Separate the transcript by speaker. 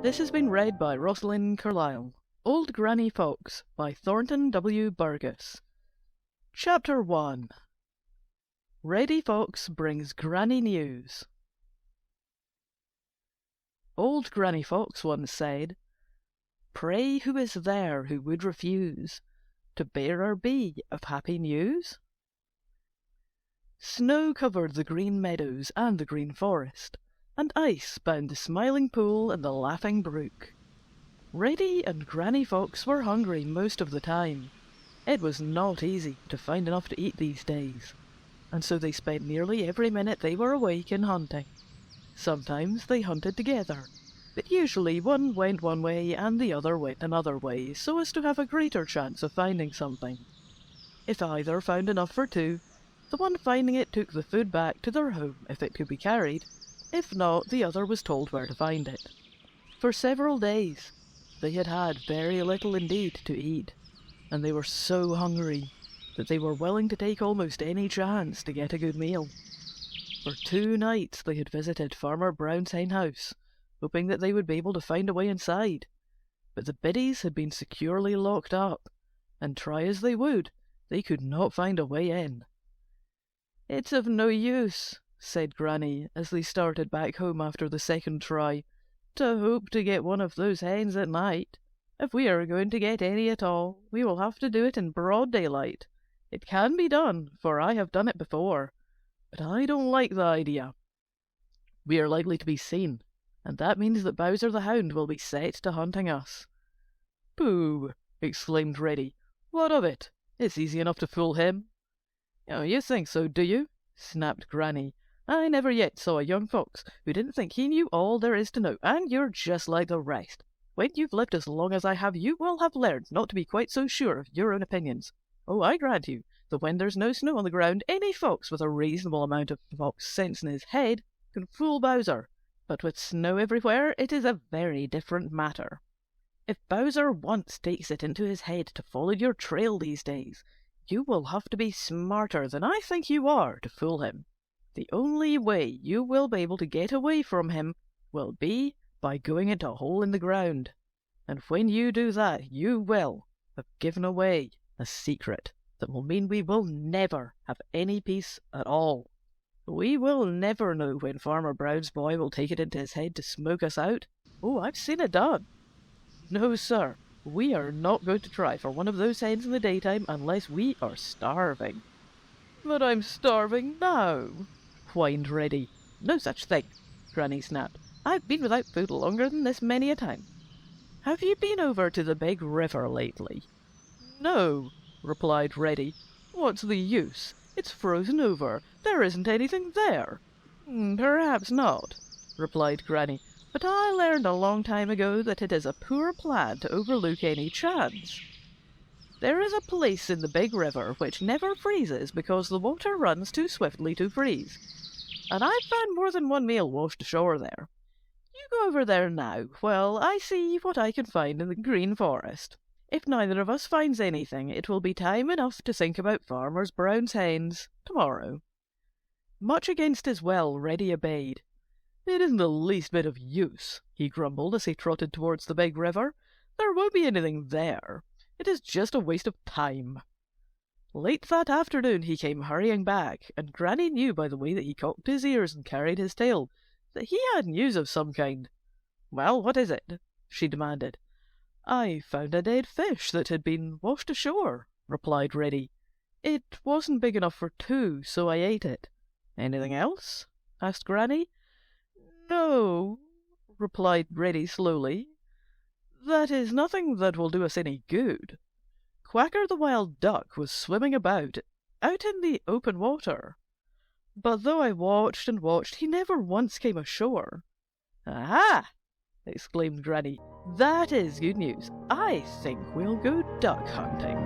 Speaker 1: This has been read by Rosslyn, Carlyle. Old Granny Fox by Thornton W. Burgess. Chapter 1. Reddy Fox brings Granny news. Old Granny Fox once said, "Pray who is there who would refuse to bearer be of happy news?" Snow covered the green meadows and the green forest, and ice bound the smiling pool and the laughing brook. Reddy and Granny Fox were hungry most of the time. It was not easy to find enough to eat these days, and so they spent nearly every minute they were awake in hunting. Sometimes they hunted together, but usually one went one way and the other went another way, so as to have a greater chance of finding something. If either found enough for two, the one finding it took the food back to their home if it could be carried. If not, the other was told where to find it. For several days they had had very little indeed to eat, and they were so hungry that they were willing to take almost any chance to get a good meal. For 2 nights they had visited Farmer Brown's hen house, hoping that they would be able to find a way inside, but the biddies had been securely locked up, and try as they would, they could not find a way in. "It's of no use," said Granny, as they started back home after the second try, "to hope to get one of those hens at night. If we are going to get any at all, we will have to do it in broad daylight. It can be done, for I have done it before, but I don't like the idea. We are likely to be seen, and that means that Bowser the Hound will be set to hunting us." "Pooh!" exclaimed Reddy. "What of it? It's easy enough to fool him." "Oh, you think so, do you?" snapped Granny. "I never yet saw a young fox who didn't think he knew all there is to know, and you're just like the rest. When you've lived as long as I have, you will have learned not to be quite so sure of your own opinions. Oh, I grant you that when there's no snow on the ground, any fox with a reasonable amount of fox sense in his head can fool Bowser. But with snow everywhere, it is a very different matter. If Bowser once takes it into his head to follow your trail these days, you will have to be smarter than I think you are to fool him. The only way you will be able to get away from him will be by going into a hole in the ground. And when you do that, you will have given away a secret that will mean we will never have any peace at all. We will never know when Farmer Brown's boy will take it into his head to smoke us out. Oh, I've seen it done. No, sir, we are not going to try for one of those hens in the daytime unless we are starving." "But I'm starving now," whined Reddy. "No such thing," Granny snapped. "I've been without food longer than this many a time. Have you been over to the big river lately?" "No," replied Reddy. "What's the use? It's frozen over. There isn't anything there." "Perhaps not," replied Granny. "But I learned a long time ago that it is a poor plan to overlook any chance. There is a place in the big river which never freezes because the water runs too swiftly to freeze, and I've found more than one meal washed ashore there. You go over there now while I see what I can find in the green forest. If neither of us finds anything, it will be time enough to think about Farmer Brown's hens tomorrow." Much against his will, Reddy obeyed. "It isn't the least bit of use," he grumbled as he trotted towards the big river. "There won't be anything there. It is just a waste of time." Late that afternoon he came hurrying back, and Granny knew by the way that he cocked his ears and carried his tail that he had news of some kind. "Well, what is it?" she demanded. "I found a dead fish that had been washed ashore," replied Reddy. "It wasn't big enough for 2, so I ate it." "Anything else?" asked Granny. "No," replied Reddy slowly. "That is, nothing that will do us any good. Quacker the wild duck was swimming about out in the open water, but though I watched and watched, he never once came ashore." "Aha!" exclaimed Granny. "That is good news. I think we'll go duck hunting."